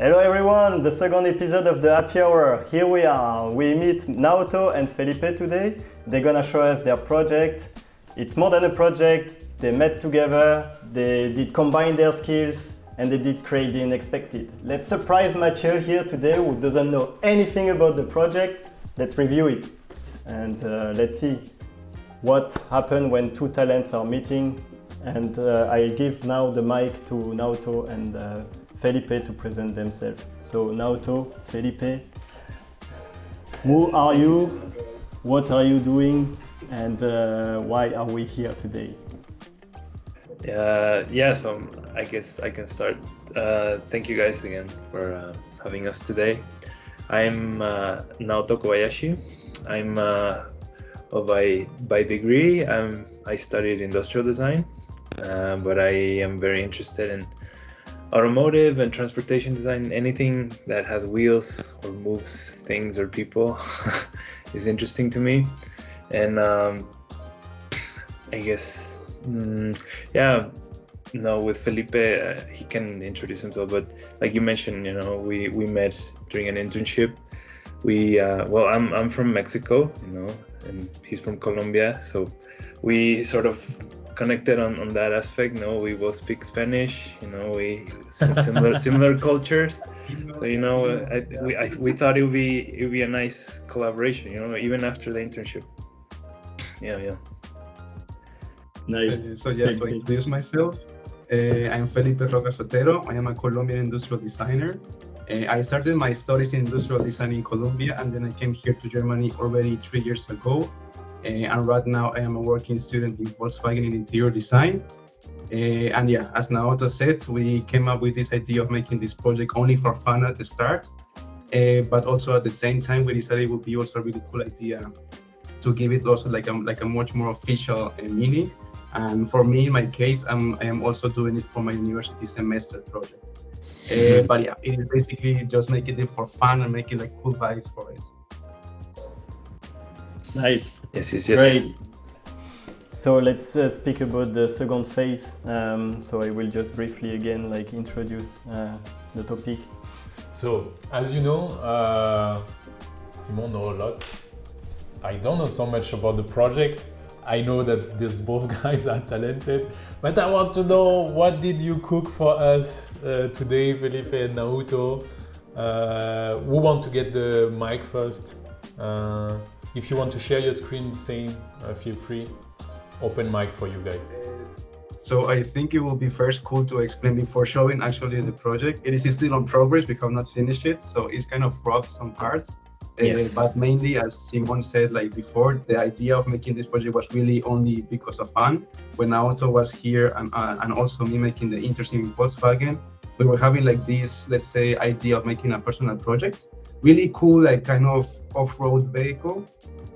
Hello everyone, the second episode of the Happy Hour. Here we are. We meet Naoto and Felipe today. They're gonna show us their project. It's more than a project. They met together, they did combine their skills, and they did create the unexpected. Let's surprise Mathieu here today, who doesn't know anything about the project. Let's review it. And let's see what happened when two talents are meeting. And I give now the mic to Naoto and Felipe to present themselves. So Naoto, Felipe, who are you? What are you doing? And why are we here today? So I guess I can start. Thank you guys again for having us today. I'm Naoto Kobayashi. I'm by degree, I studied industrial design, but I am very interested in automotive and transportation design. Anything that has wheels or moves things or people is interesting to me. And I guess, with Felipe, he can introduce himself. But like you mentioned, we met during an internship. I'm from Mexico, and he's from Colombia. So we sort of connected on that aspect. We both speak Spanish. We similar cultures. So we thought it would be a nice collaboration. Even after the internship. Yeah. Nice. So I introduce myself. I'm Felipe Rojas Otero. I am a Colombian industrial designer. I started my studies in industrial design in Colombia, and then I came here to Germany already 3 years ago. And right now I am a working student in Volkswagen in interior design. As Naoto said, we came up with this idea of making this project only for fun at the start. But also at the same time, we decided it would be also a really cool idea to give it also like a much more official meaning. And for me, in my case, I am also doing it for my university semester project. It is basically just making it for fun and making like cool vibes for it. Nice. Yes. Great. So let's speak about the second phase. So I will just briefly again introduce the topic. So as you know, Simon knows a lot. I don't know so much about the project. I know that these both guys are talented, but I want to know, what did you cook for us today, Felipe and Naoto? Who want to get the mic first? If you want to share your screen, feel free. Open mic for you guys. So I think it will be first cool to explain before showing actually the project. It is still on progress, we have not finished it, so it's kind of rough some parts. Yes. But mainly, as Simon said before, the idea of making this project was really only because of fun. When Naoto was here and also me making the internship in Volkswagen, we were having this, let's say, idea of making a personal project. Really cool, kind of off-road vehicle.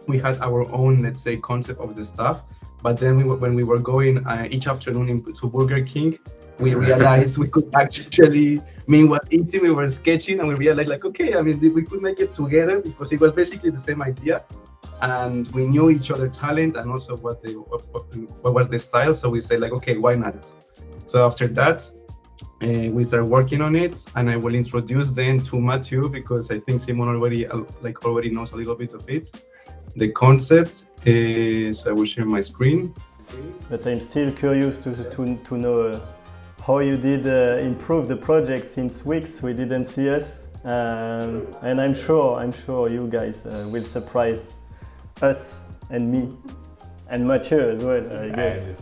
We had our own, let's say, concept of the stuff. But then when we were going each afternoon to Burger King, we realized we could actually, meanwhile eating, we were sketching, and we realized we could make it together because it was basically the same idea. And we knew each other's talent and also what was the style. So we said why not? So after that, we started working on it, and I will introduce then to Mathieu because I think Simon already knows a little bit of it. The concept is, I will share my screen. But I'm still curious to know how you did improve the project since weeks we didn't see us, and I'm sure you guys will surprise us and me and Mathieu as well, I guess.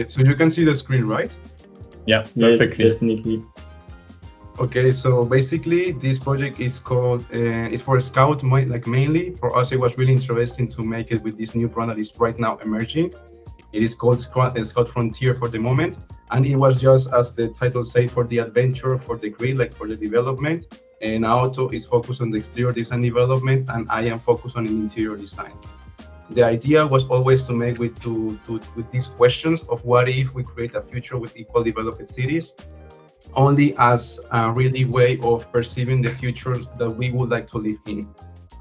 So you can see the screen, right? Yeah, perfectly. Definitely. Okay, so basically this project is called, it's for Scout, mainly. For us, it was really interesting to make it with this new brand that is right now emerging. It is called Scout Frontier for the moment. And it was just, as the title says, for the adventure, for the grid, for the development. And Naoto is focused on the exterior design development, and I am focused on interior design. The idea was always to make with these questions of what if we create a future with equal developed cities, only as a really way of perceiving the future that we would like to live in.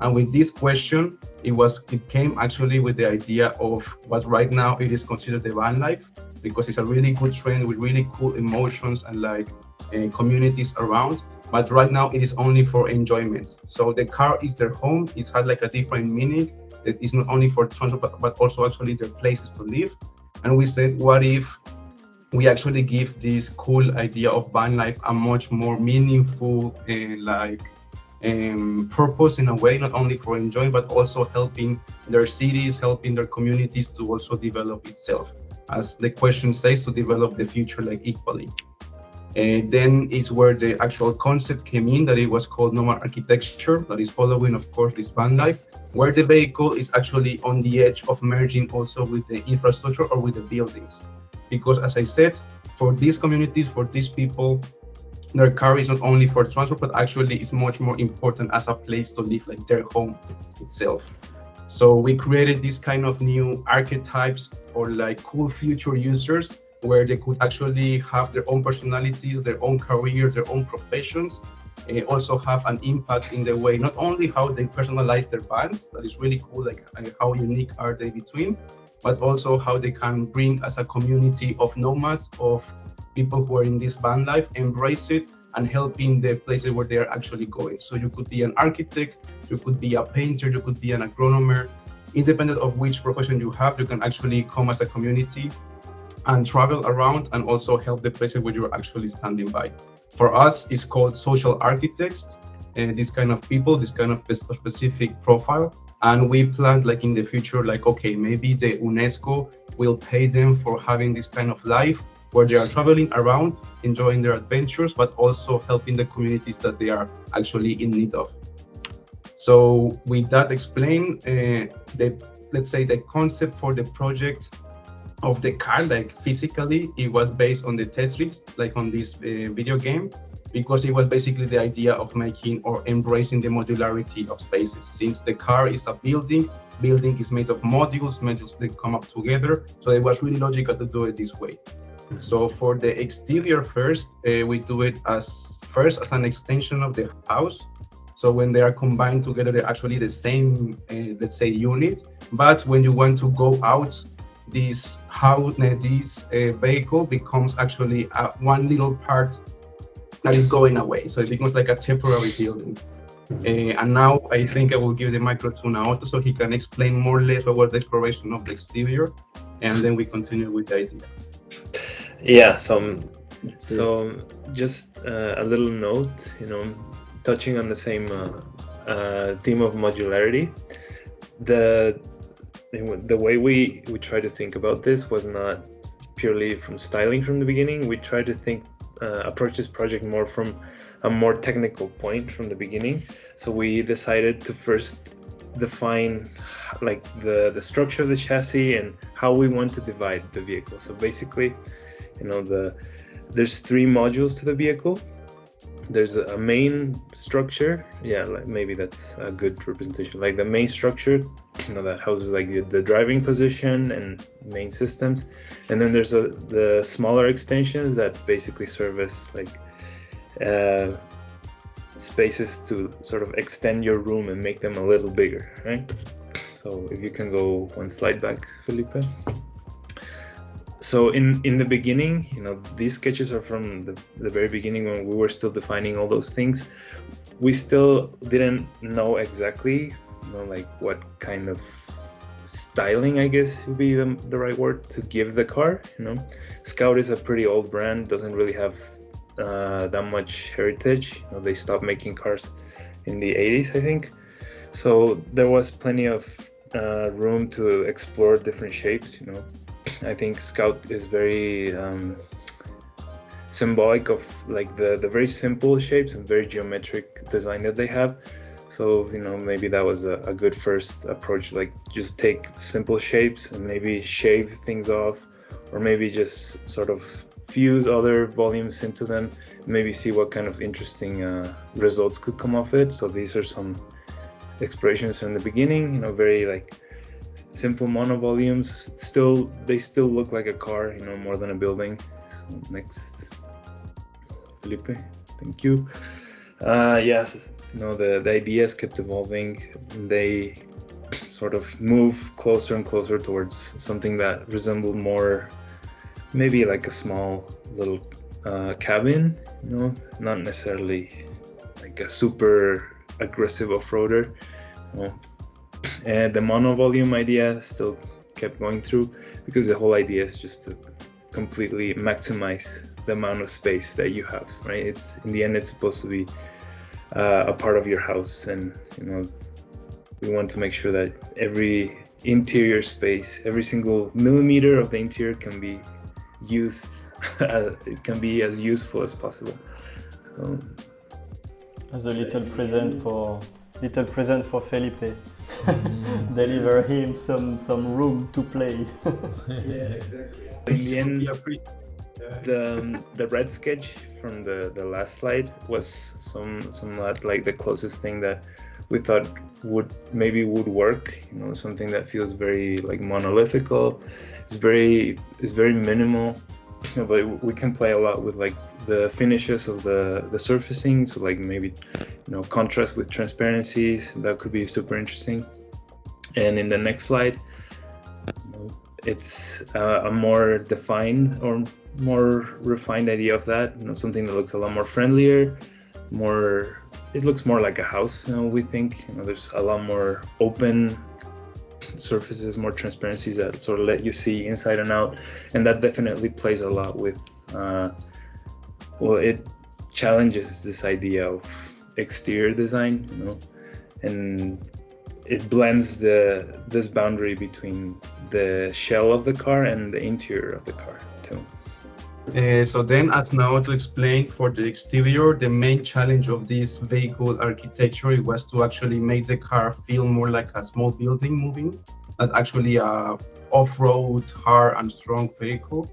And with this question, it came actually with the idea of what right now it is considered the van life, because it's a really good trend with really cool emotions and communities around. But right now it is only for enjoyment. So the car is their home. It's had like a different meaning. It is not only for transport, but also actually their places to live. And we said, what if we actually give this cool idea of van life a much more meaningful purpose in a way, not only for enjoying, but also helping their cities, helping their communities to also develop itself, as the question says, to develop the future like equally. Then is where the actual concept came in, that it was called nomad architecture, that is following, of course, this van life, where the vehicle is actually on the edge of merging also with the infrastructure or with the buildings. Because as I said, for these communities, for these people, their car is not only for transport, but actually is much more important as a place to live, like their home itself. So we created this kind of new archetypes or like cool future users where they could actually have their own personalities, their own careers, their own professions, and also have an impact in the way, not only how they personalize their vans, that is really cool, like how unique are they between, but also how they can bring as a community of nomads, of people who are in this van life, embrace it and helping the places where they are actually going. So you could be an architect, you could be a painter, you could be an agronomer, independent of which profession you have, you can actually come as a community and travel around and also help the places where you're actually standing by. For us, it's called social architects, and this kind of people, this kind of specific profile. And we planned like in the future, like, okay, maybe the UNESCO will pay them for having this kind of life where they are traveling around, enjoying their adventures, but also helping the communities that they are actually in need of. So with that explained, let's say the concept for the project of the car, like physically, it was based on the Tetris, like on this video game, because it was basically the idea of making or embracing the modularity of spaces. Since the car is a building is made of modules that come up together. So it was really logical to do it this way. So for the exterior first, we do it as an extension of the house. So when they are combined together, they're actually the same, let's say, unit. But when you want to go out, this vehicle becomes actually one little part that is going away. So it becomes like a temporary building. And now I think I will give the micro to Naoto so he can explain more or less about the exploration of the exterior, and then we continue with the idea. Yeah, so just a little note, touching on the same theme of modularity. The way we try to think about this was not purely from styling from the beginning. We tried to approach this project more from a more technical point from the beginning. So we decided to first define like the structure of the chassis and how we want to divide the vehicle. So basically, there's 3 modules to the vehicle. There's a main structure, like maybe that's a good representation, like the main structure, that houses like the driving position and main systems, and then there's the smaller extensions that basically serve as like spaces to sort of extend your room and make them a little bigger, right? So if you can go one slide back, Felipe. So in the beginning, these sketches are from the very beginning when we were still defining all those things. We still didn't know exactly, like what kind of styling, I guess would be the right word to give the car. Scout is a pretty old brand, doesn't really have that much heritage. They stopped making cars in the 80s, I think. So there was plenty of room to explore different shapes. I think Scout is very symbolic of like the very simple shapes and very geometric design that they have. So maybe that was a good first approach, like just take simple shapes and maybe shave things off, or maybe just sort of fuse other volumes into them, maybe see what kind of interesting results could come off it. So these are some explorations from the beginning, very like simple monovolumes. They still look like a car, more than a building. So next, Felipe, thank you. Yes, the ideas kept evolving. They sort of move closer and closer towards something that resembled more, maybe like a small little cabin, not necessarily like a super aggressive off-roader. And the monovolume idea still kept going through, because the whole idea is just to completely maximize the amount of space that you have, right? It's in the end, it's supposed to be a part of your house, and we want to make sure that every interior space, every single millimeter of the interior can be used, it can be as useful as possible. So, as a little present for Felipe. Deliver him some room to play. Yeah, exactly. In the end, the red sketch from the last slide was somewhat like the closest thing that we thought would work. Something that feels very like monolithical. It's very minimal, but we can play a lot with like the finishes of the surfacing. So like maybe contrast with transparencies, that could be super interesting. And in the next slide, it's a more defined or more refined idea of that. Something that looks a lot more friendlier, it looks more like a house. We think there's a lot more open surfaces, more transparencies that sort of let you see inside and out, and that definitely plays a lot with it challenges this idea of exterior design, and it blends this boundary between the shell of the car and the interior of the car too. So then, as Naoto explained, for the exterior, the main challenge of this vehicle architecture was to actually make the car feel more like a small building moving, not actually a off-road, hard and strong vehicle.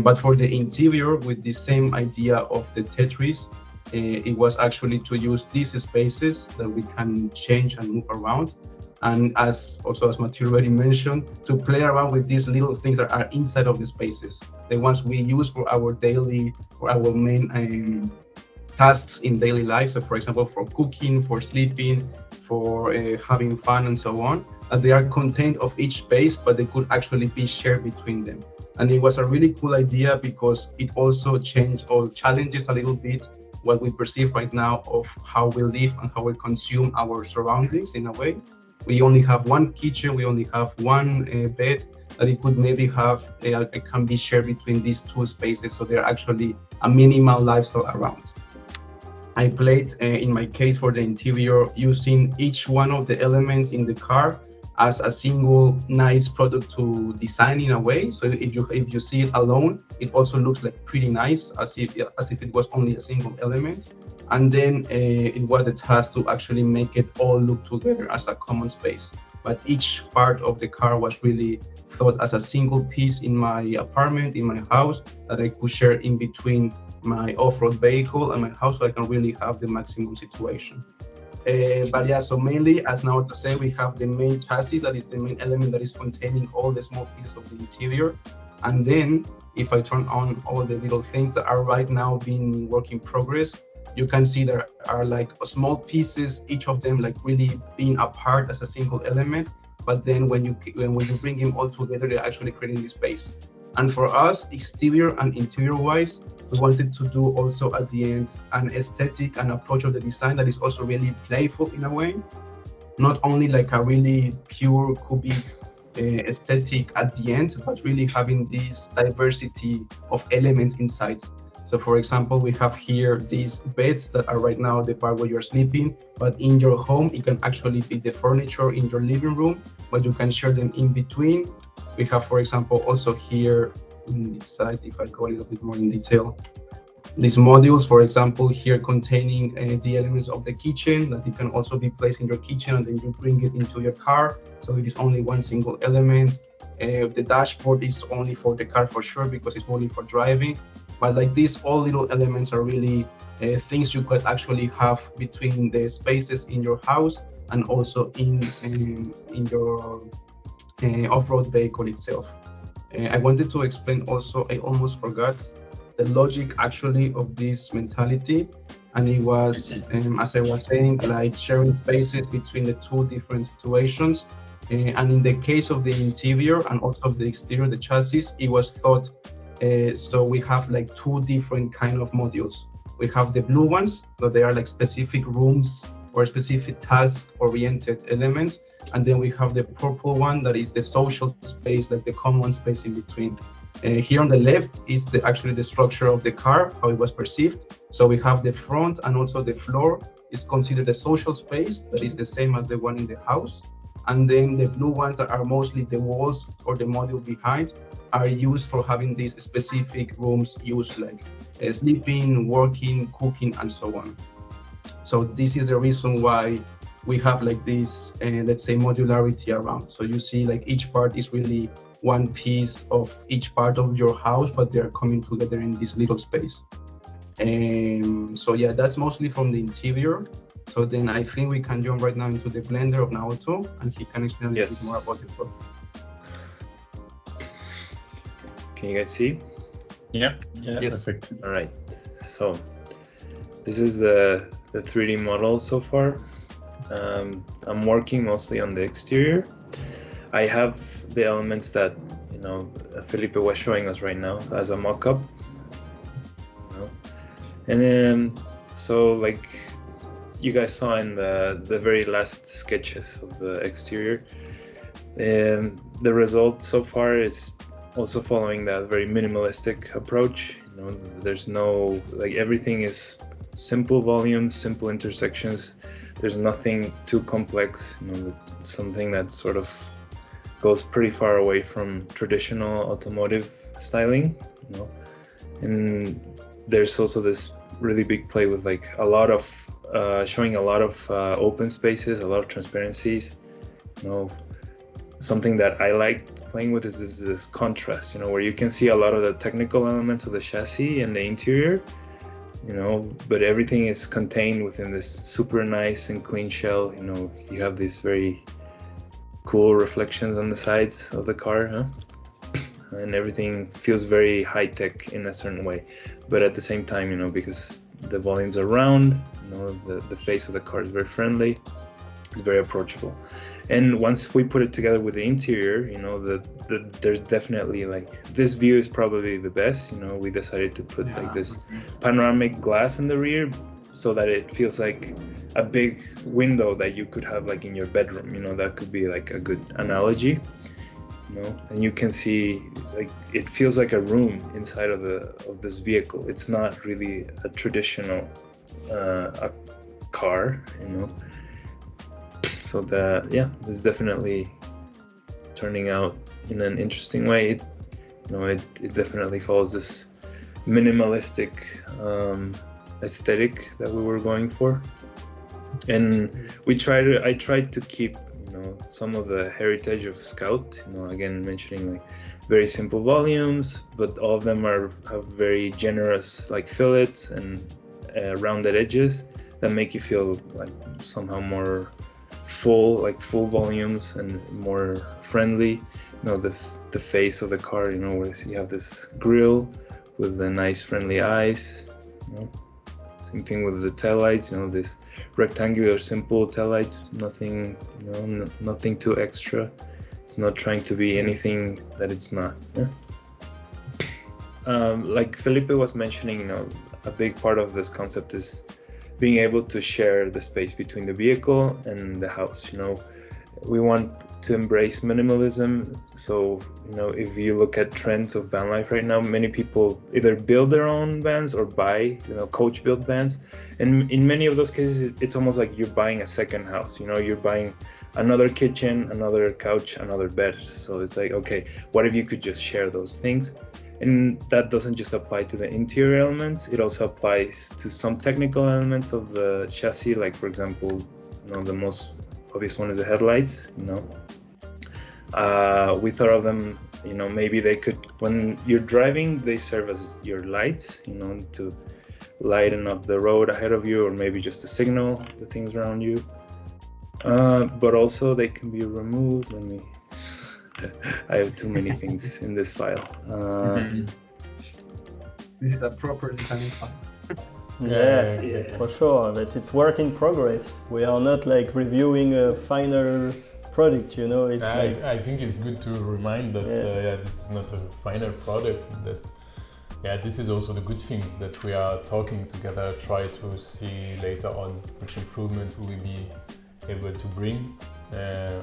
But for the interior, with the same idea of the Tetris, it was actually to use these spaces that we can change and move around. And as Matthieu already mentioned, to play around with these little things that are inside of the spaces, the ones we use for our main tasks in daily life. So for example, for cooking, for sleeping, for having fun and so on, they are contained of each space, but they could actually be shared between them. And it was a really cool idea because it also challenges a little bit what we perceive right now of how we live and how we consume our surroundings in a way. We only have one kitchen, we only have one bed, that it could maybe have, it can be shared between these two spaces, so they're actually a minimal lifestyle around. I played, in my case for the interior, using each one of the elements in the car as a single nice product to design in a way. So if you see it alone, it also looks like pretty nice, as if it was only a single element. And then it was the task to actually make it all look together as a common space. But each part of the car was really thought as a single piece in my apartment, in my house, that I could share in between my off-road vehicle and my house, so I can really have the maximum situation. But yeah, so mainly, as Naoto said, we have the main chassis, that is the main element that is containing all the small pieces of the interior. And then if I turn on all the little things that are right now being work in progress, you can see there are like small pieces, each of them like really being apart as a single element. But then when you bring them all together, they're actually creating this space. And for us, exterior and interior wise, we wanted to do also at the end an aesthetic and approach of the design that is also really playful in a way. Not only like a really pure cubic aesthetic at the end, but really having this diversity of elements inside. So for example, we have here these beds that are right now the part where you're sleeping, but in your home, it can actually be the furniture in your living room, but you can share them in between. We have, for example, also here in this side, if I go a little bit more in detail, these modules, for example, here containing the elements of the kitchen that it can also be placed in your kitchen, and then you bring it into your car. So it is only one single element. The dashboard is only for the car for sure, because it's only for driving. But like these, all little elements are really things you could actually have between the spaces in your house and also in your off-road vehicle itself. I wanted to explain also, I almost forgot, the logic actually of this mentality. And it was, as I was saying, like sharing spaces between the two different situations. And in the case of the interior and also of the exterior, the chassis, it was thought So we have like two different kind of modules. We have the blue ones, that they are like specific rooms or specific task-oriented elements. And then we have the purple one that is the social space, like the common space in between. Here on the left is actually the structure of the car, how it was perceived. So we have the front and also the floor is considered the social space that is the same as the one in the house. And then the blue ones that are mostly the walls or the module behind are used for having these specific rooms used like sleeping, working, cooking, and so on. So this is the reason why we have like this, let's say, modularity around. So you see like each part is really one piece of each part of your house, but they're coming together in this little space. So yeah, that's mostly from the interior. So then I think we can jump right now into the blender of Naoto, and he can explain a little bit more about it. Can you guys see? Yeah, Yes. perfect. All right. So this is the 3D model so far. I'm working mostly on the exterior. I have the elements that Felipe was showing us right now as a mock-up. And then so like you guys saw in the very last sketches of the exterior, the result so far is also following that very minimalistic approach. There's no, like, everything is simple volumes, simple intersections. There's nothing too complex, something that sort of goes pretty far away from traditional automotive styling, and there's also this really big play with like a lot of showing a lot of open spaces, a lot of transparencies. Something that I liked playing with is this contrast, where you can see a lot of the technical elements of the chassis and the interior, but everything is contained within this super nice and clean shell. You have these very cool reflections on the sides of the car, and everything feels very high-tech in a certain way, but at the same time, because the volumes are round, the face of the car is very friendly, it's very approachable. And once we put it together with the interior, there's definitely, like, this view is probably the best. We decided to put like this panoramic glass in the rear so that it feels like a big window that you could have like in your bedroom. That could be like a good analogy. And you can see, like, it feels like a room inside of this vehicle. It's not really a traditional a car, So this is definitely turning out in an interesting way. It definitely follows this minimalistic aesthetic that we were going for, and I tried to keep some of the heritage of Scout. Again, mentioning like very simple volumes, but all of them have very generous like fillets and rounded edges that make you feel like somehow more full volumes and more friendly. The face of the car, where you have this grille with the nice friendly eyes. Same thing with the taillights, this rectangular simple taillights, nothing, nothing too extra. It's not trying to be anything that it's not. Like Felipe was mentioning, a big part of this concept is being able to share the space between the vehicle and the house. We want to embrace minimalism. So, if you look at trends of van life right now, many people either build their own vans or buy, coach built vans. And in many of those cases, it's almost like you're buying a second house. You're buying another kitchen, another couch, another bed. So it's like, okay, what if you could just share those things? And that doesn't just apply to the interior elements, it also applies to some technical elements of the chassis, like, for example, the most obvious one is the headlights. We thought of them, maybe they could, when you're driving, they serve as your lights, to lighten up the road ahead of you, or maybe just to signal the things around you. But also they can be removed. I have too many things in this file. This is a proper design file. Yeah, for sure, but it's work in progress. We are not like reviewing a final product, you know. It's like, I think it's good to remind that this is not a final product. That this is also the good things that we are talking together, try to see later on which improvement we will be able to bring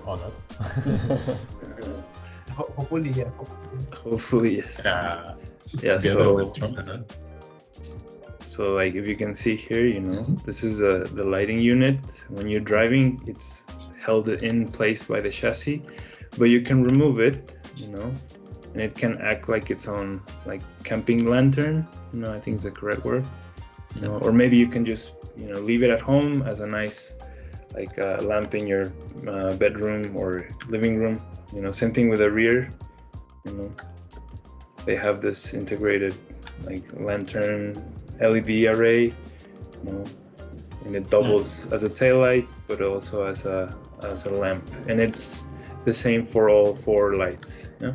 or not. Hopefully, yeah. Hopefully, yes. Yeah. So like if you can see here, you know, this is the lighting unit. When you're driving, it's held in place by the chassis, but you can remove it, you know, and it can act like its own like camping lantern, you know, I think is the correct word, you know, or maybe you can just, you know, leave it at home as a nice like lamp in your bedroom or living room, you know. Same thing with the rear, you know, they have this integrated like lantern LED array, you know, and it doubles as a taillight, but also as a lamp, and it's the same for all 4 lights. Yeah,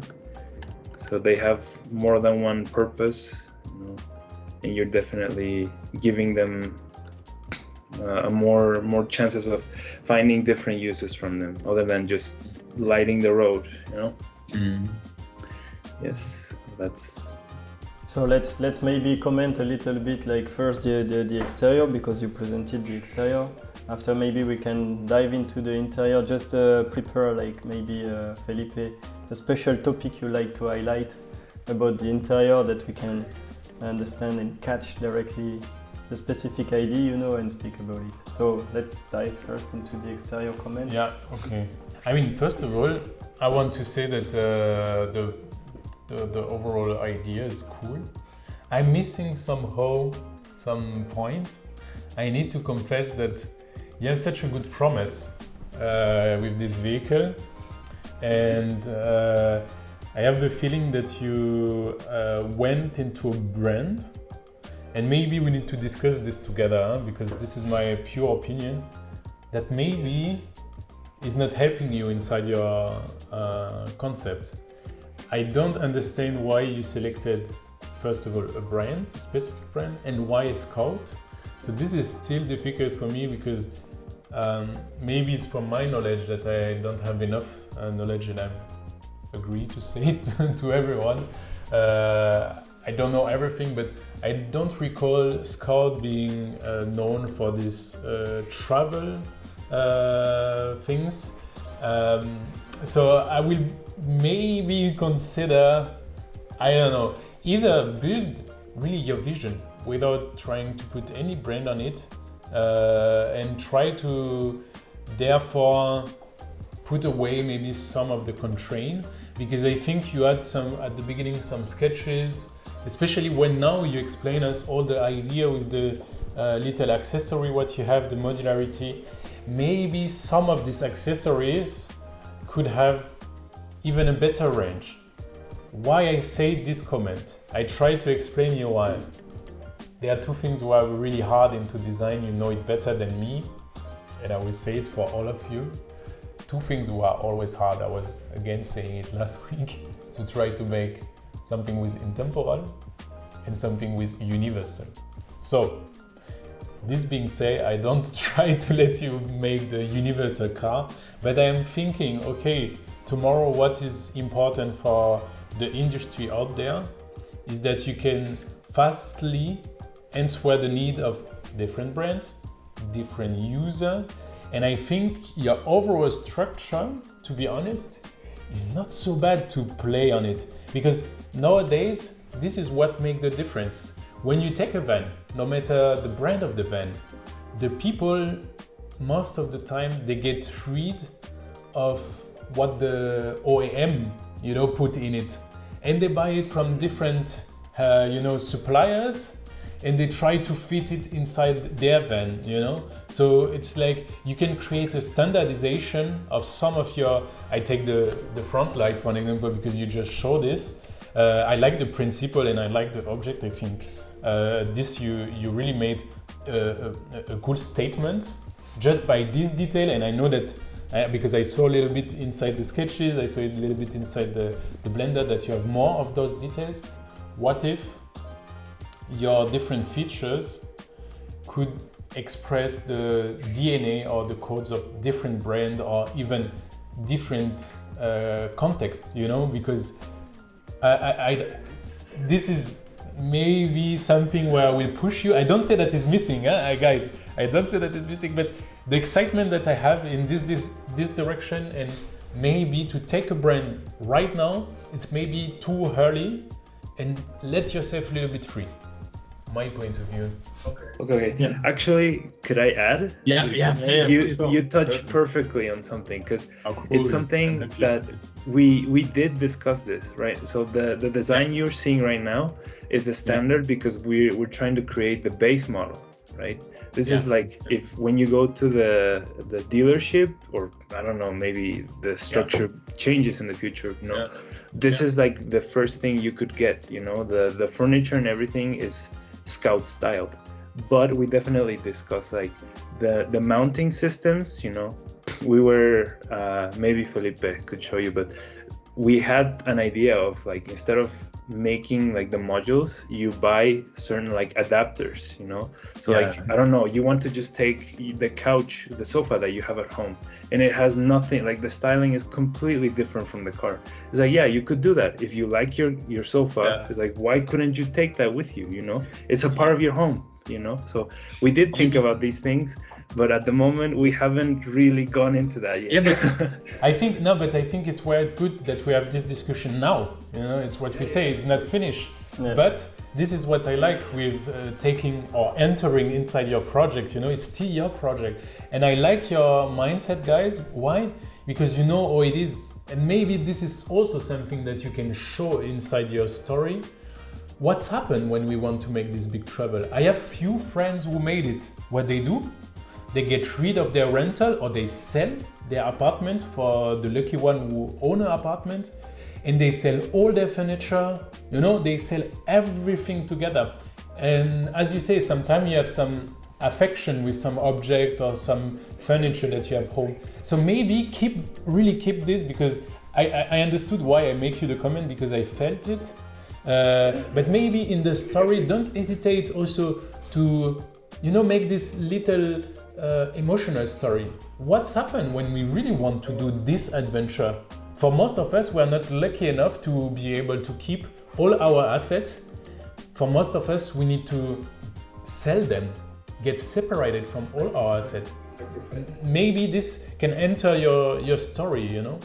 so they have more than one purpose, you know, and you're definitely giving them more chances of finding different uses from them, other than just lighting the road, you know. Yes, that's. So let's maybe comment a little bit, like first the exterior, because you presented the exterior. After maybe we can dive into the interior. Just prepare like maybe Felipe, a special topic you like to highlight about the interior that we can understand and catch directly the specific idea, you know, and speak about it. So let's dive first into the exterior comments. Yeah, okay. I mean, first of all, I want to say that the overall idea is cool. I'm missing somehow some point. I need to confess that you have such a good promise with this vehicle, and I have the feeling that you went into a brand, and maybe we need to discuss this together, because this is my pure opinion, that maybe is not helping you inside your concept. I don't understand why you selected, first of all, a brand, a specific brand, and why a Scout. So this is still difficult for me, because maybe it's from my knowledge that I don't have enough knowledge, and I agree to say it to everyone. I don't know everything, but I don't recall Scout being known for this travel things. So I will maybe consider, I don't know, either build really your vision without trying to put any brand on it, and try to therefore put away maybe some of the constraint, because I think you had some at the beginning, some sketches, especially when now you explain us all the idea with the little accessory, what you have, the modularity. Maybe some of these accessories could have even a better range. Why I say this comment? I try to explain you why. There are 2 things where we're really hard into design, you know it better than me, and I will say it for all of you. 2 things were always hard, I was again saying it last week, to try to make something with intemporal and something with universal. So, this being said, I don't try to let you make the universal car, but I am thinking, okay, tomorrow what is important for the industry out there is that you can fastly answer the need of different brands, different user, and I think your overall structure, to be honest, is not so bad to play on it, because nowadays this is what makes the difference. When you take a van, no matter the brand of the van, the people most of the time they get rid of what the OEM put in it, and they buy it from different suppliers, and they try to fit it inside their van, so it's like you can create a standardization of some of your, I take the front light for an example because you just showed this. I like the principle and I like the object. I think this you really made a cool statement just by this detail, and I know that because I saw a little bit inside the sketches, I saw a little bit inside the Blender that you have more of those details. What if your different features could express the DNA or the codes of different brand, or even different contexts, you know, because this is maybe something where I will push you. I don't say that is missing, guys. I don't say that is missing, but the excitement that I have in this direction, and maybe to take a brand right now, it's maybe too early, and let yourself a little bit free. My point of view. Okay. Yeah. Actually, could I add? Yeah. You touched perfectly on something, because it's something that we did discuss this, right? So the design you're seeing right now is the standard because we're trying to create the base model, right? This is like if when you go to the dealership, or I don't know, maybe the structure changes in the future, you know. This is like the first thing you could get, you know, the furniture and everything is Scout styled, but we definitely discussed like the mounting systems, you know. We were maybe Felipe could show you, but we had an idea of like, instead of making like the modules, you buy certain like adapters, you know. So like, I don't know, you want to just take the couch, the sofa that you have at home, and it has nothing, like the styling is completely different from the car. It's like, yeah, you could do that if you like your sofa. It's like, why couldn't you take that with you, you know? It's a part of your home, you know. So we did think about these things, but at the moment we haven't really gone into that yet. I think it's where it's good that we have this discussion now, you know. It's what we say, it's not finished, but this is what I like with taking or entering inside your project, you know. It's still your project, and I like your mindset, guys. Why? Because you know how it is, and maybe this is also something that you can show inside your story. What's happened when we want to make this big travel? I have few friends who made it. What they do, they get rid of their rental, or they sell their apartment for the lucky one who own an apartment, and they sell all their furniture, you know, they sell everything together. And as you say, sometimes you have some affection with some object or some furniture that you have home. So maybe really keep this, because I understood why I make you the comment, because I felt it. But maybe in the story, don't hesitate also to, you know, make this little emotional story. What's happened when we really want to do this adventure? For most of us, we're not lucky enough to be able to keep all our assets. For most of us, we need to sell them, get separated from all our assets. Maybe this can enter your story, you know?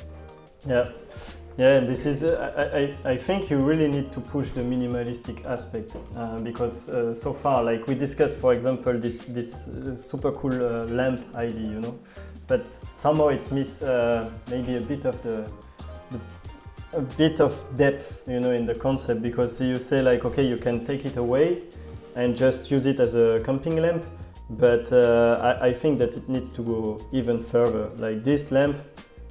Yeah, this is, I think you really need to push the minimalistic aspect because so far, like we discussed, for example, this super cool lamp idea, you know, but somehow it misses maybe a bit of depth, you know, in the concept, because you say like, okay, you can take it away and just use it as a camping lamp, but I think that it needs to go even further. Like this lamp,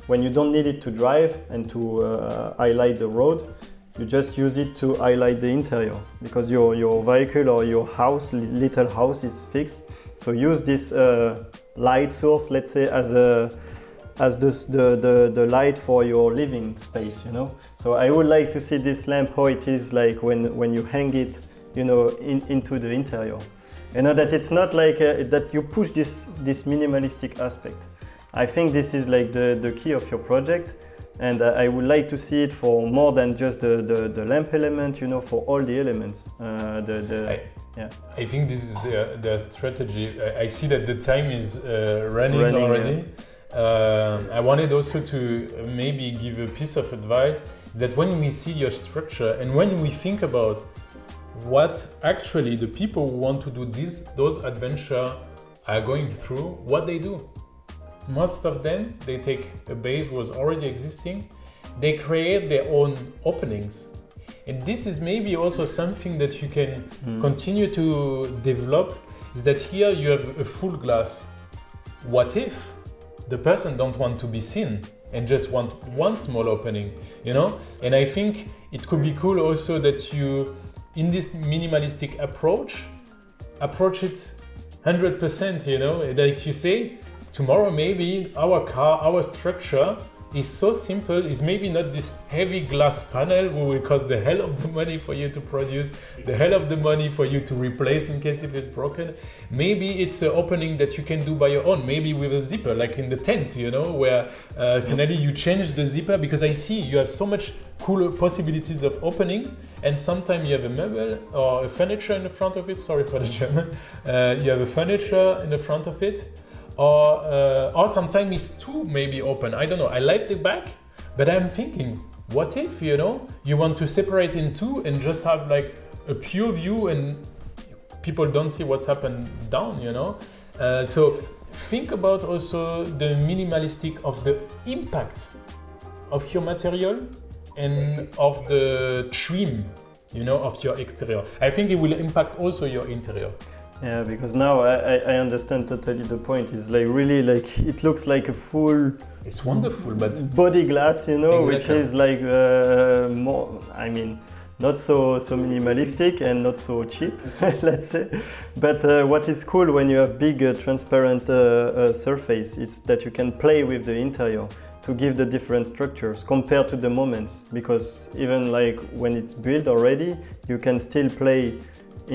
when you don't need it to drive and to highlight the road, you just use it to highlight the interior, because your vehicle or your house, little house, is fixed. So use this light source, let's say, as the light for your living space, you know. So I would like to see this lamp how it is like when you hang it, you know, into the interior. You know, that it's not like that you push this minimalistic aspect. I think this is like the key of your project, and I would like to see it for more than just the lamp element, you know, for all the elements. I think this is their strategy. I see that the time is running already. I wanted also to maybe give a piece of advice, that when we see your structure and when we think about what actually the people who want to do those adventures are going through, what they do. Most of them, they take a base was already existing, they create their own openings. And this is maybe also something that you can continue to develop, is that here you have a full glass. What if the person don't want to be seen and just want one small opening, you know? And I think it could be cool also that you, in this minimalistic approach it 100%, you know? Like you say, tomorrow maybe our car, our structure is so simple. It's maybe not this heavy glass panel who will cost the hell of the money for you to produce, the hell of the money for you to replace in case if it's broken. Maybe it's an opening that you can do by your own, maybe with a zipper, like in the tent, you know, where finally you change the zipper, because I see you have so much cooler possibilities of opening, and sometimes you have a meuble or a furniture in the front of it, sorry for the German, you have a furniture in the front of it, or sometimes it's two maybe open, I don't know, I like the back, but I'm thinking, what if, you know, you want to separate in two and just have like a pure view and people don't see what's happened down, you know? So think about also the minimalistic of the impact of your material and of the trim, you know, of your exterior. I think it will impact also your interior. Yeah, because now I understand totally the point. It's like really like it looks like a full. It's wonderful, but body glass, you know, exactly. Which is like more. I mean, not so minimalistic and not so cheap, let's say. But what is cool when you have big transparent surface is that you can play with the interior to give the different structures compared to the moments. Because even like when it's built already, you can still play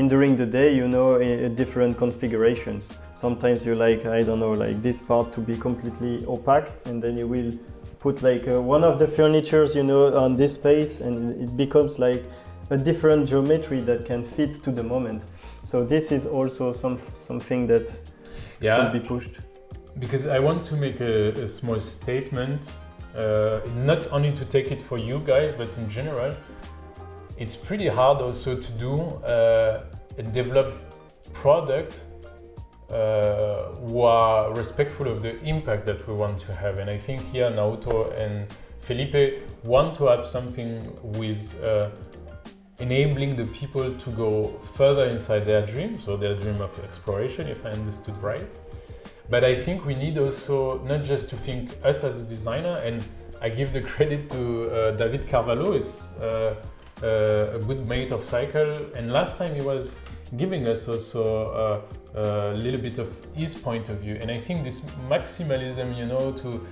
during the day, you know, in different configurations. Sometimes you like, I don't know, like this part to be completely opaque, and then you will put like one of the furnitures, you know, on this space, and it becomes like a different geometry that can fit to the moment. So this is also something that can be pushed. Because I want to make a small statement, not only to take it for you guys, but in general. It's pretty hard also to do and develop product who are respectful of the impact that we want to have. And I think here Naoto and Felipe want to have something with enabling the people to go further inside their dream, so their dream of exploration, if I understood right. But I think we need also not just to think us as a designer, and I give the credit to David Carvalho. It's a good mate of Cycle, and last time he was giving us also a little bit of his point of view. And I think this maximalism, you know, to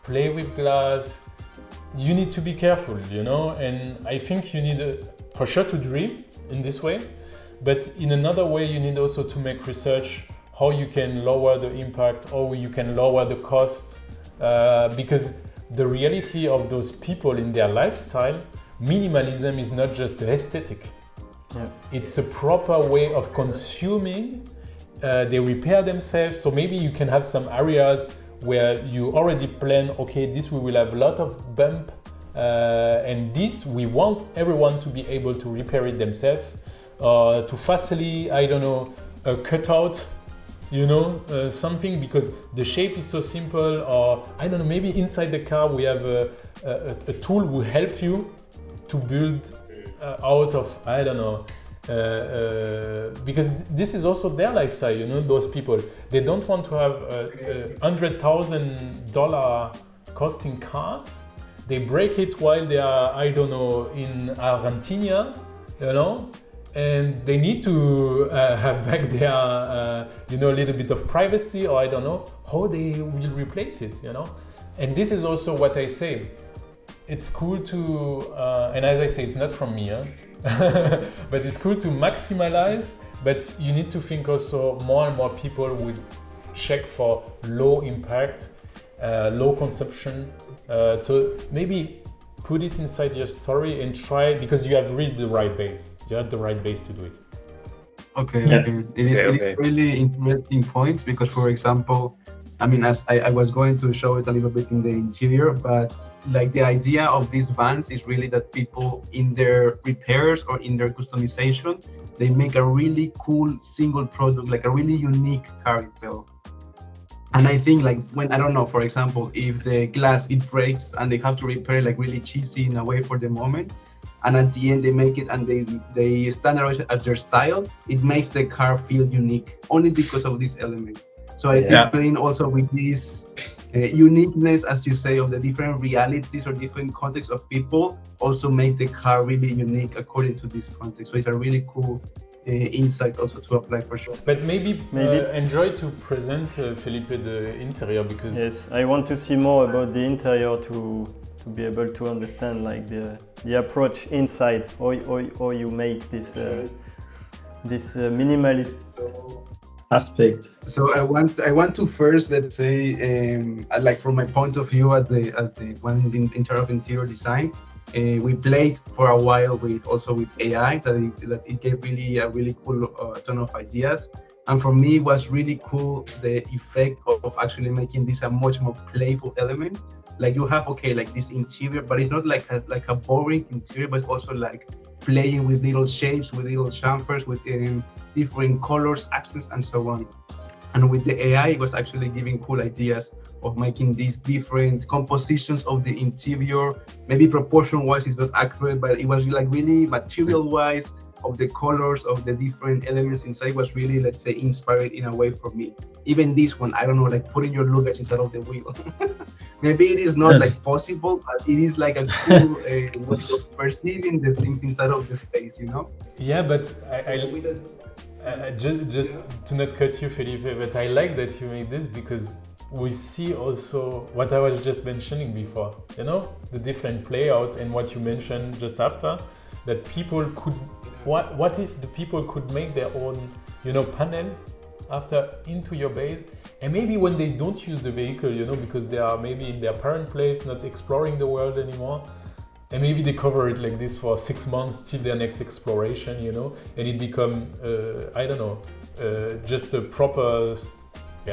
play with glass, you need to be careful, you know, and I think you need for sure to dream in this way, but in another way you need also to make research how you can lower the impact, how you can lower the costs, because the reality of those people in their lifestyle, minimalism is not just aesthetic. Yeah. It's a proper way of consuming. They repair themselves. So maybe you can have some areas where you already plan, okay, this we will have a lot of bump, and this we want everyone to be able to repair it themselves, to facility, I don't know, a cutout, you know, something, because the shape is so simple, or I don't know, maybe inside the car we have a tool will help you to build out of, I don't know, because this is also their lifestyle, you know, those people, they don't want to have $100,000 costing cars. They break it while they are, I don't know, in Argentina, you know, and they need to have back their, you know, a little bit of privacy, or I don't know how they will replace it, you know. And this is also what I say. It's cool to, and as I say, it's not from me, but it's cool to maximize, but you need to think also more and more people would check for low impact, low consumption. So maybe put it inside your story and try, because you have really the right base. You have the right base to do it. Okay, yeah. Okay. It is really interesting points, because, for example, I mean, as I was going to show it a little bit in the interior, but like the idea of these vans is really that people in their repairs or in their customization, they make a really cool single product, like a really unique car itself. And I think like when, I don't know, for example, if the glass, it breaks and they have to repair like really cheesy in a way for the moment, and at the end they make it and they standardize it as their style, it makes the car feel unique only because of this element. So I think playing also with this uniqueness, as you say, of the different realities or different contexts of people also make the car really unique according to this context. So it's a really cool insight also to apply for sure. But maybe. Enjoy to present Felipe the interior, because yes, I want to see more about the interior to be able to understand like the approach inside, or you make this minimalist aspect. So I want to first, let's say, like from my point of view as the one in charge of interior design, we played for a while with AI that it gave really a really cool ton of ideas. And for me, it was really cool the effect of actually making this a much more playful element. Like you have like this interior, but it's not like a boring interior, but also like playing with little shapes, with little chamfers, with different colors, accents, and so on. And with the AI, it was actually giving cool ideas of making these different compositions of the interior. Maybe proportion-wise is not accurate, but it was like really material-wise, of the colors of the different elements inside was really, let's say, inspired in a way for me. Even this one, I don't know, like putting your luggage inside of the wheel. Maybe it is not like possible, but it is like a cool way of perceiving the things inside of the space, you know? Yeah, but just to not cut you, Felipe, but I like that you made this because we see also what I was just mentioning before, you know, the different play out and what you mentioned just after, that people could, what if the people could make their own, you know, panel after into your base, and maybe when they don't use the vehicle, you know, because they are maybe in their parent place, not exploring the world anymore, and maybe they cover it like this for 6 months till their next exploration, you know, and it become, I don't know, just a proper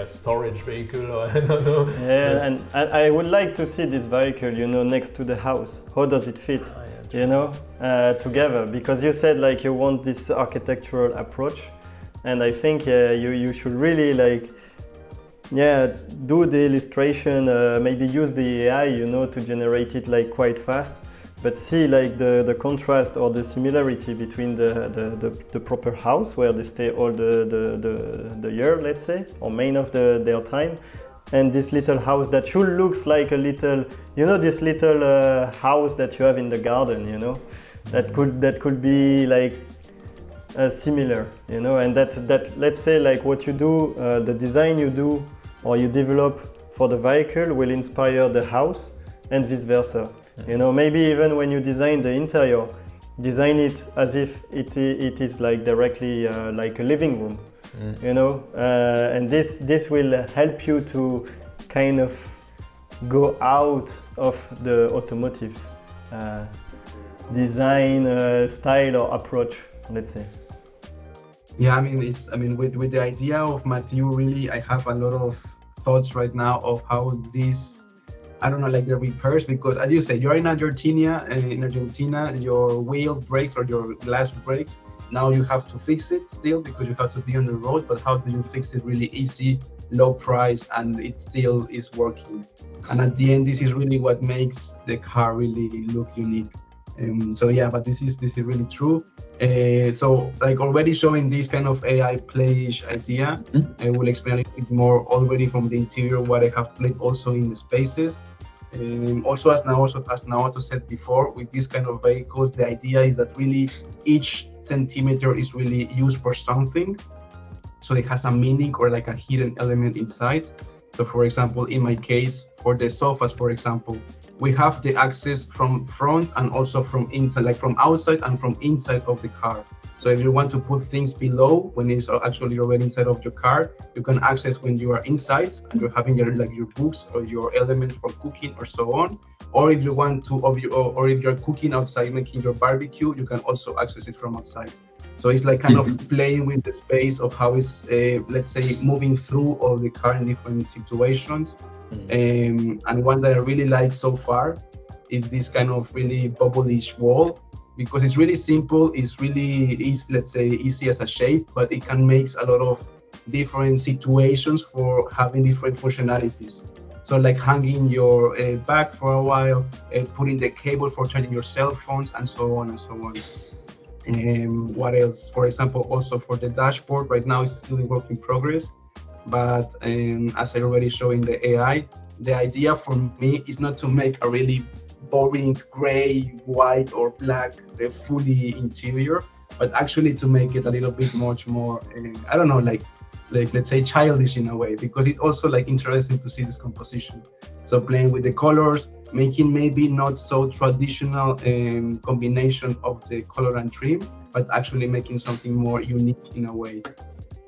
storage vehicle, or I don't know. Yeah, and I would like to see this vehicle, you know, next to the house. How does it fit, you know, together? Because you said like you want this architectural approach, and I think you should really like, do the illustration, maybe use the AI, you know, to generate it like quite fast, but see like the contrast or the similarity between the proper house where they stay all the year, let's say, or main of their time, and this little house that should looks like a little, you know, this little house that you have in the garden, you know, that could be like similar, you know, and that let's say like what you do, the design you do or you develop for the vehicle will inspire the house and vice versa. You know, maybe even when you design the interior, design it as if it is like directly like a living room, you know, and this will help you to kind of go out of the automotive design style or approach, let's say. Yeah, I mean, with the idea of Matthew, really, I have a lot of thoughts right now of how this, I don't know, like the repairs, because as you say, you're in Argentina, your wheel breaks or your glass breaks. Now you have to fix it still because you have to be on the road, but how do you fix it really easy, low price, and it still is working? And at the end, this is really what makes the car really look unique. So yeah, but this is really true. So like already showing this kind of AI playish idea, I will explain a little bit more already from the interior what I have played also in the spaces. Also, as Naoto said before, with this kind of vehicles, the idea is that really each centimeter is really used for something. So it has a meaning or like a hidden element inside. So for example, in my case, for the sofas, for example, we have the access from front and also from inside, like from outside and from inside of the car. So if you want to put things below when it's actually already inside of your car, you can access when you are inside and you're having your books or your elements for cooking or so on. Or if you want to, or if you're cooking outside, making your barbecue, you can also access it from outside. So it's like kind of playing with the space of how it's, let's say, moving through all the car in different situations. And one that I really like so far is this kind of really bubble-ish wall, because it's really simple, it's really easy, let's say easy as a shape, but it can make a lot of different situations for having different functionalities. So like hanging your bag for a while, putting the cable for charging your cell phones, and so on and so on. What else? For example, also for the dashboard, right now it's still in work in progress. But as I already showed in the AI, the idea for me is not to make a really boring gray, white or black fully interior, but actually to make it a little bit much more, I don't know, like let's say childish in a way, because it's also like interesting to see this composition. So playing with the colors, making maybe not so traditional combination of the color and trim, but actually making something more unique in a way.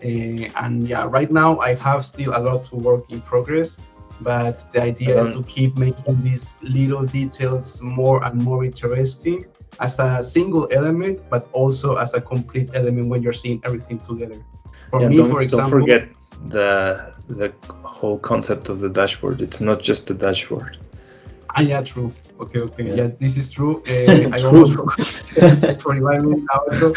And yeah, right now I have still a lot to work in progress, but the idea is to keep making these little details more and more interesting as a single element, but also as a complete element when you're seeing everything together. For me, for example, don't forget the whole concept of the dashboard. It's not just the dashboard. Yeah, true. Okay. Yeah, this is true. I almost forgot for reminding me now.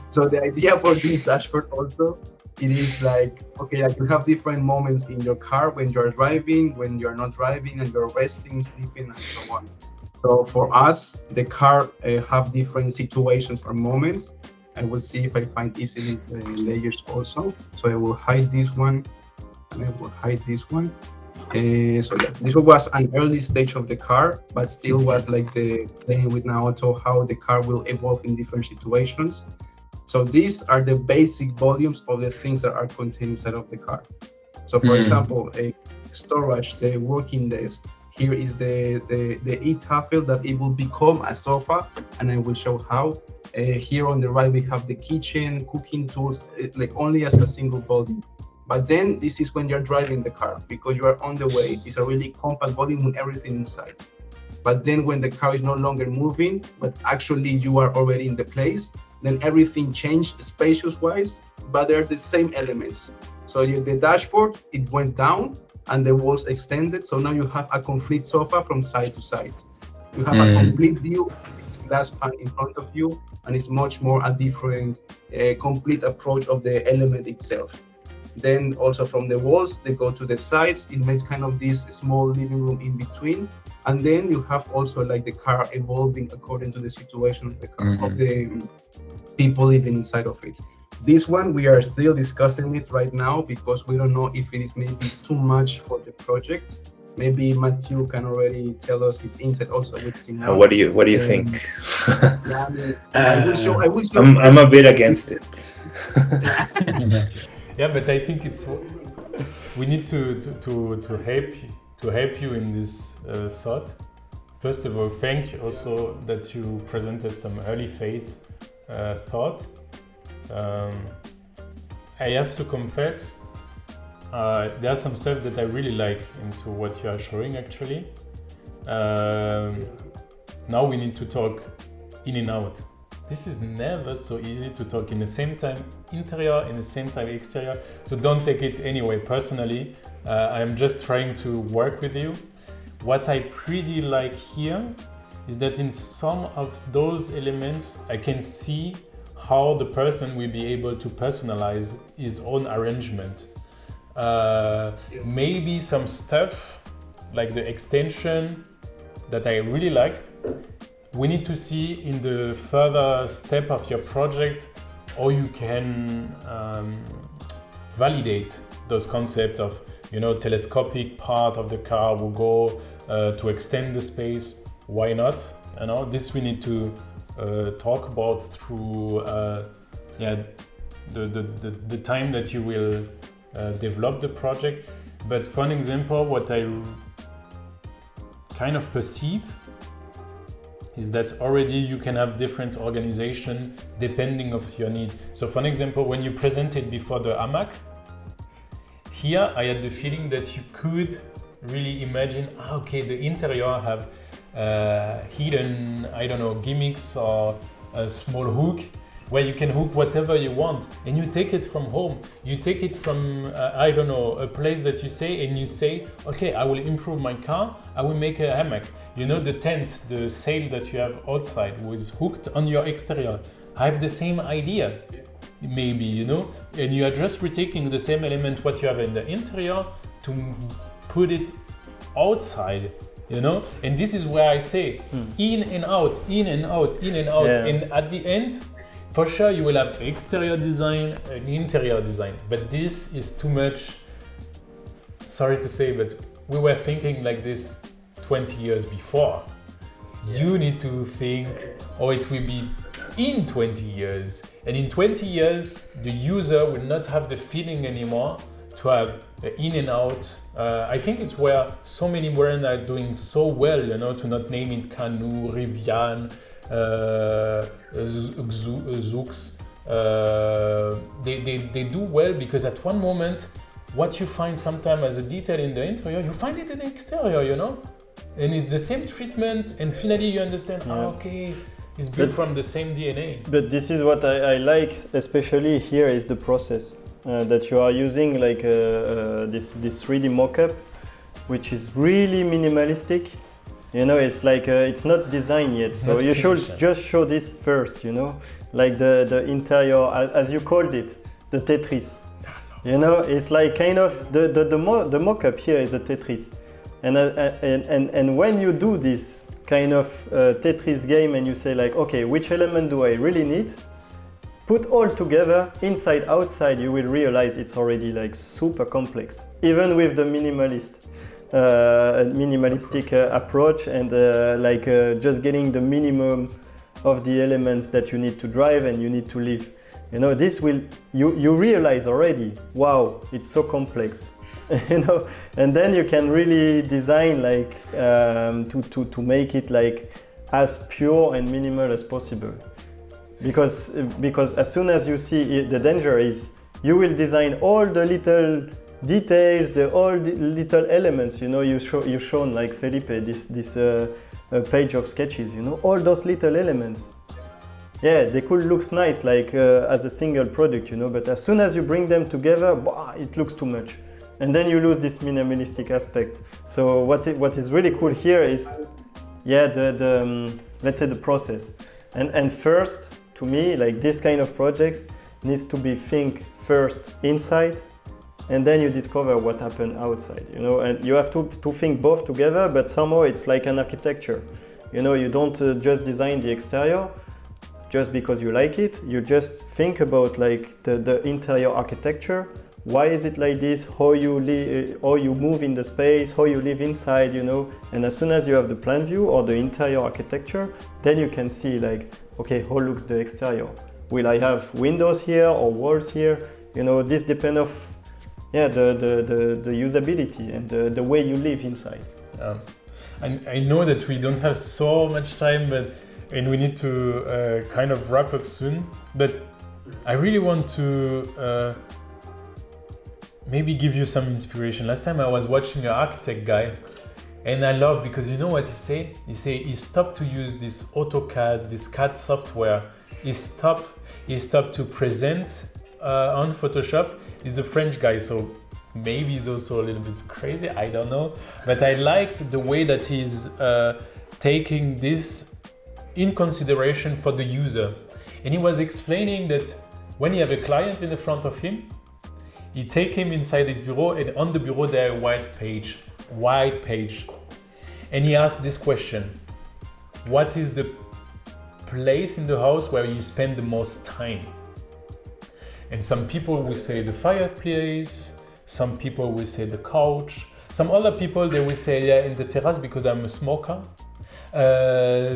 So the idea for this dashboard also, it is like, okay, like you have different moments in your car when you're driving, when you're not driving, and you're resting, sleeping, and so on. So for us, the car have different situations or moments. I will see if I find easily the layers also. So I will hide this one, and I will hide this one. So yeah, this was an early stage of the car, but still was like the playing with Naoto, how the car will evolve in different situations. So these are the basic volumes of the things that are contained inside of the car. So for example, a storage, the working desk. Here is the e-tafel that it will become a sofa, and I will show how. Here on the right we have the kitchen, cooking tools, like only as a single volume. But then this is when you're driving the car, because you are on the way. It's a really compact volume with everything inside. But then when the car is no longer moving, but actually you are already in the place, then everything changed spacious-wise, but they're the same elements. So the dashboard, it went down and the walls extended. So now you have a complete sofa from side to side. You have a complete view, it's glass pan in front of you, and it's much more a different, complete approach of the element itself. Then also from the walls, they go to the sides. It makes kind of this small living room in between. And then you have also like the car evolving according to the situation of the car, of the people living inside of it. This one, we are still discussing it right now because we don't know if it is maybe too much for the project. Maybe Matthew can already tell us his insight also with Simon. What do you think? Yeah, I will show. I'm a bit against it. Yeah, but I think we need to help you in this thought. First of all, thank you also that you presented some early phase thought. I have to confess, there's some stuff that I really like into what you are showing actually. Now we need to talk in and out. This is never so easy to talk in the same time interior, in the same time exterior. So don't take it anyway personally. I'm just trying to work with you. What I pretty like here is that in some of those elements, I can see how the person will be able to personalize his own arrangement. Maybe some stuff like the extension that I really liked. We need to see in the further step of your project how you can validate those concepts of, telescopic part of the car will go to extend the space. Why not? This we need to talk about through the time that you will develop the project. But for an example, what I kind of perceive is that already you can have different organization depending of your need. So for an example, when you presented before the hamac, here I had the feeling that you could really imagine, the interior have hidden, gimmicks or a small hook where you can hook whatever you want, and you take it from home. You take it from, a place that you say, and you say, okay, I will improve my car, I will make a hammock. The tent, the sail that you have outside was hooked on your exterior. I have the same idea, maybe, and you are just retaking the same element what you have in the interior to put it outside, and this is where I say in and out, in and out, in and out, and at the end, for sure you will have exterior design and interior design, but this is too much. Sorry to say, but we were thinking like this 20 years before. You need to think, it will be in 20 years. And in 20 years, the user will not have the feeling anymore to have in and out. I think it's where so many brands are doing so well, you know, to not name it Canoe, Rivian, Zoox. They do well because at one moment, what you find sometimes as a detail in the interior, you find it in the exterior, you know? And it's the same treatment, and finally you understand, okay, it's built from the same DNA. But this is what I like, especially here, is the process that you are using, like this 3D mockup, which is really minimalistic. You know, it's like it's not designed yet, so you should just show this first. You know, like the interior, as you called it, the Tetris. You know, it's like kind of the mock-up here is a Tetris, and when you do this kind of Tetris game and you say like, okay, which element do I really need? Put all together, inside, outside, you will realize it's already like super complex, even with the minimalistic approach and just getting the minimum of the elements that you need to drive and you need to live. You know, this will, you realize already, wow, it's so complex, you know, and then you can really design like to make it like as pure and minimal as possible. Because as soon as you see it, the danger is you will design all the little details, all the little elements, you know, you shown like Felipe, this page of sketches, you know, all those little elements. Yeah, they could look nice like as a single product, you know, but as soon as you bring them together, it looks too much. And then you lose this minimalistic aspect. So what is really cool here is, yeah, let's say the process. And first, to me, like this kind of projects needs to be think first inside, and then you discover what happened outside, you know, and you have to think both together, but somehow it's like an architecture. You know, you don't just design the exterior just because you like it, you just think about like the interior architecture. Why is it like this? How you move in the space, how you live inside, you know, and as soon as you have the plan view or the interior architecture, then you can see like, okay, how looks the exterior? Will I have windows here or walls here? You know, this depends of the usability and the way you live inside. I know that we don't have so much time, and we need to kind of wrap up soon, but I really want to maybe give you some inspiration. Last time I was watching an architect guy, and I love, because you know what he say? He stopped to use this AutoCAD, this CAD software. He stopped to present on Photoshop. He's the French guy, so maybe he's also a little bit crazy, I don't know. But I liked the way that he's taking this in consideration for the user. And he was explaining that when you have a client in the front of him, you take him inside his bureau, and on the bureau there is a white page. And he asked this question: what is the place in the house where you spend the most time? And some people will say the fireplace, some people will say the couch, some other people they will say, yeah, in the terrace because I'm a smoker.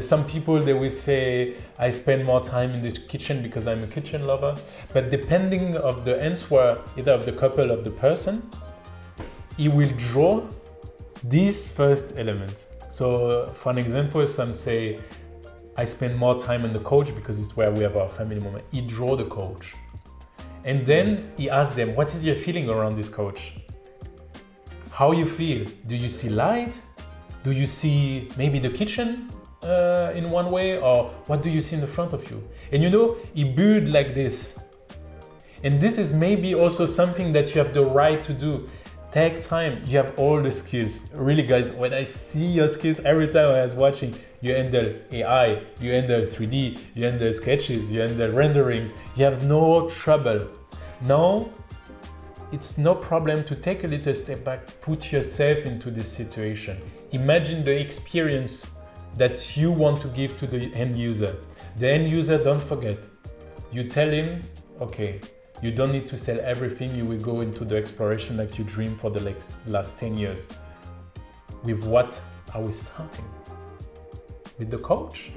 Some people they will say I spend more time in the kitchen because I'm a kitchen lover. But depending of the answer, either of the couple of the person, he will draw this first element. So for an example, some say I spend more time on the couch because it's where we have our family moment. He draw the couch, and then he asks them, what is your feeling around this couch? How you feel? Do you see light? Do you see maybe the kitchen in one way, or what do you see in the front of you? And you know, he build like this. And this is maybe also something that you have the right to do. Take time, you have all the skills. Really guys, when I see your skills, every time I was watching, you handle AI, you handle 3D, you handle sketches, you handle renderings, you have no trouble. Now, it's no problem to take a little step back, put yourself into this situation. Imagine the experience that you want to give to the end user. The end user, don't forget, you tell him, okay, you don't need to sell everything, you will go into the exploration like you dreamed for the last 10 years. With what are we starting? With the couch?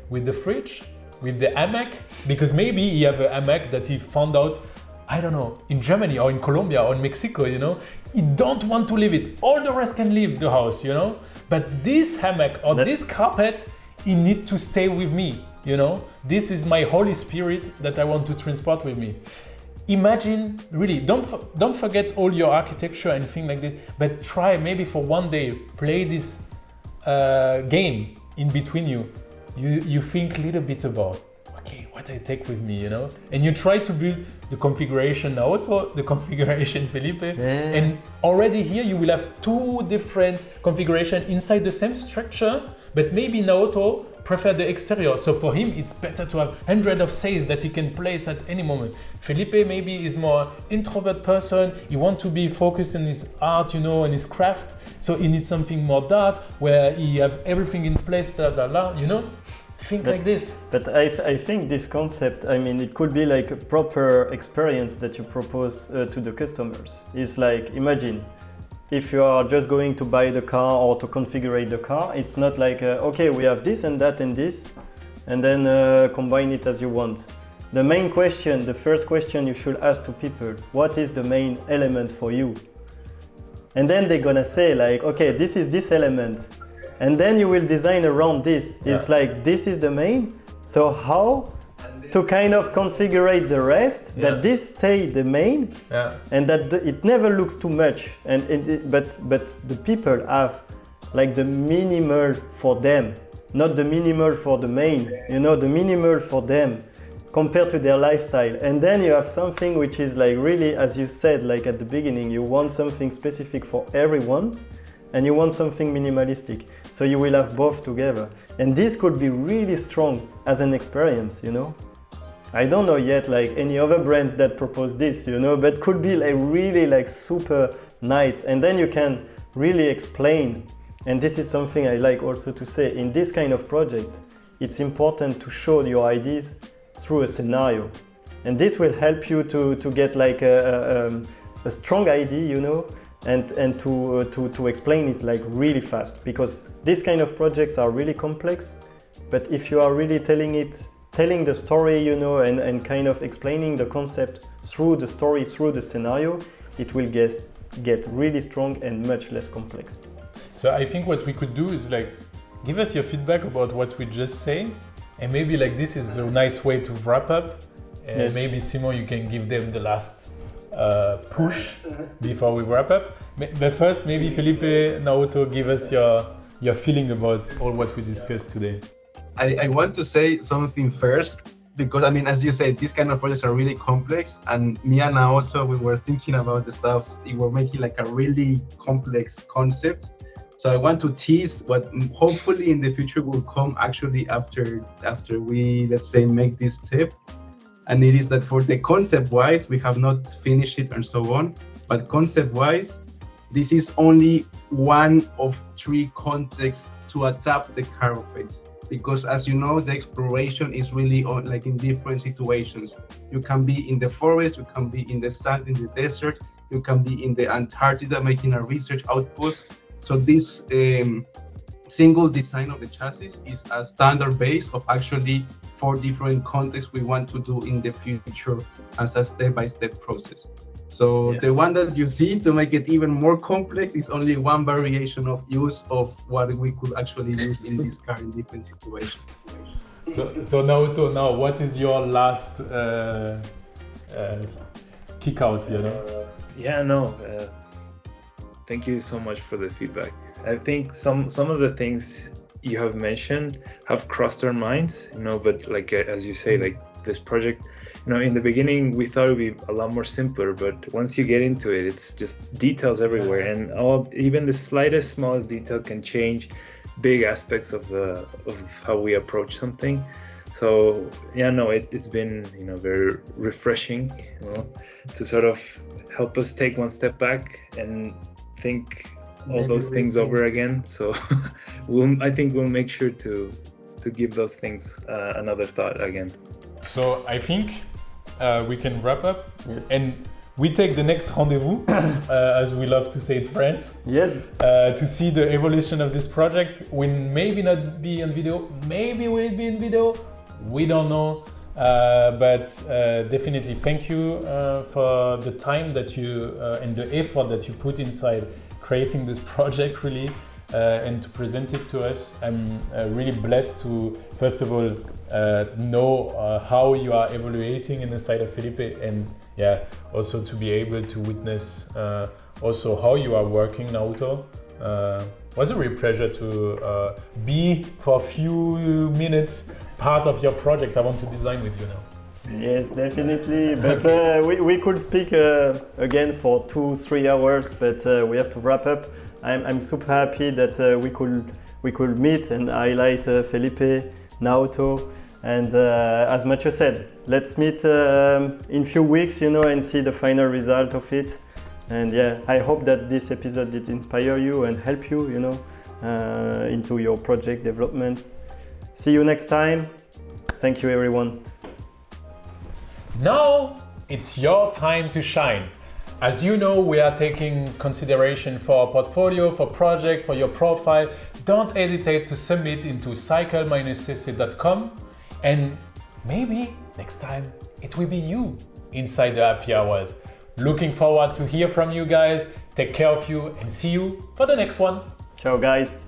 With the fridge? with the hammock, because maybe he have a hammock that he found out, I don't know, in Germany or in Colombia or in Mexico, you know, he don't want to leave it. All the rest can leave the house, you know, but this hammock or this carpet, he need to stay with me, you know. This is my Holy Spirit that I want to transport with me. Imagine, really, don't forget all your architecture and things like this, but try maybe for one day, play this game in between you. You think a little bit about, okay, what I take with me, you know? And you try to build the configuration Naoto, the configuration Felipe, and already here you will have two different configurations inside the same structure, but maybe Naoto prefer the exterior. So for him, it's better to have hundreds of sails that he can place at any moment. Felipe maybe is more introvert person. He wants to be focused on his art, you know, and his craft. So he needs something more dark, where he have everything in place, you know? Think like this. But I think this concept, I mean, it could be like a proper experience that you propose to the customers. It's like, imagine, if you are just going to buy the car or to configure the car, it's not like, okay, we have this and that and this, and then combine it as you want. The main question, the first question you should ask to people, what is the main element for you? And then they're gonna say like, okay, this is this element. And then you will design around this. It's like, this is the main, so how to kind of configure the rest, that this stay the main, and that it never looks too much. But the people have like the minimal for them, not the minimal for the main, you know, the minimal for them compared to their lifestyle. And then you have something which is like really, as you said, like at the beginning, you want something specific for everyone, and you want something minimalistic. So you will have both together. And this could be really strong as an experience, you know? I don't know yet like any other brands that propose this, you know, but could be like really like super nice. And then you can really explain. And this is something I like also to say, in this kind of project, it's important to show your ideas through a scenario. And this will help you to get like a strong idea, you know, and to explain it like really fast, because these kind of projects are really complex. But if you are really telling the story, you know, and kind of explaining the concept through the story, through the scenario, it will get really strong and much less complex. So I think what we could do is like, give us your feedback about what we just say, and maybe like this is a nice way to wrap up. And maybe Simon, you can give them the last push before we wrap up. But first, maybe Felipe, Naoto, give us your feeling about all what we discussed today. I want to say something first, because I mean, as you said, these kind of projects are really complex, and me and Naoto, we were thinking about the stuff, we were making like a really complex concept. So I want to tease what hopefully in the future will come actually after we, let's say, make this step. And it is that for the concept wise, we have not finished it and so on, but concept wise, this is only one of 3 contexts to adapt the carpet. Because as you know, the exploration is really on, like in different situations. You can be in the forest, you can be in the sand, in the desert, you can be in the Antarctica making a research outpost. So this single design of the chassis is a standard base of actually 4 different contexts we want to do in the future as a step-by-step process. So the one that you see, to make it even more complex, is only one variation of use of what we could actually use in this car in different situations. So Naoto, now what is your last kick out, you know? Thank you so much for the feedback. I think some of the things you have mentioned have crossed our minds, you know, but like as you say, like this project, you know, in the beginning we thought it would be a lot more simpler, but once you get into it, it's just details everywhere, and even the smallest detail can change big aspects of how we approach something. So it's been, you know, very refreshing, you know, to sort of help us take one step back and think all those things over again. So I think we'll make sure to give those things another thought again. So I think we can wrap up, and we take the next rendezvous, as we love to say in France. Yes. To see the evolution of this project. Will maybe not be on video, maybe will it be in video. We don't know, but definitely thank you for the time that you and the effort that you put inside creating this project really and to present it to us. I'm really blessed to, first of all, know how you are evaluating in the side of Felipe, and also to be able to witness also how you are working, Naoto. It was a real pleasure to be for a few minutes part of your project. I want to design with you now. Yes, definitely. But we could speak again for 2-3 hours, but we have to wrap up. I'm super happy that we could meet and highlight Felipe, Naoto, and as Mathieu said, let's meet in few weeks, and see the final result of it. And I hope that this episode did inspire you and help you, into your project developments. See you next time. Thank you, everyone. Now it's your time to shine. As you know, we are taking consideration for our portfolio, for project, for your profile. Don't hesitate to submit into cycle-cc.com, and maybe next time it will be you inside the happy hours. Looking forward to hear from you guys. Take care of you and see you for the next one. Ciao, guys.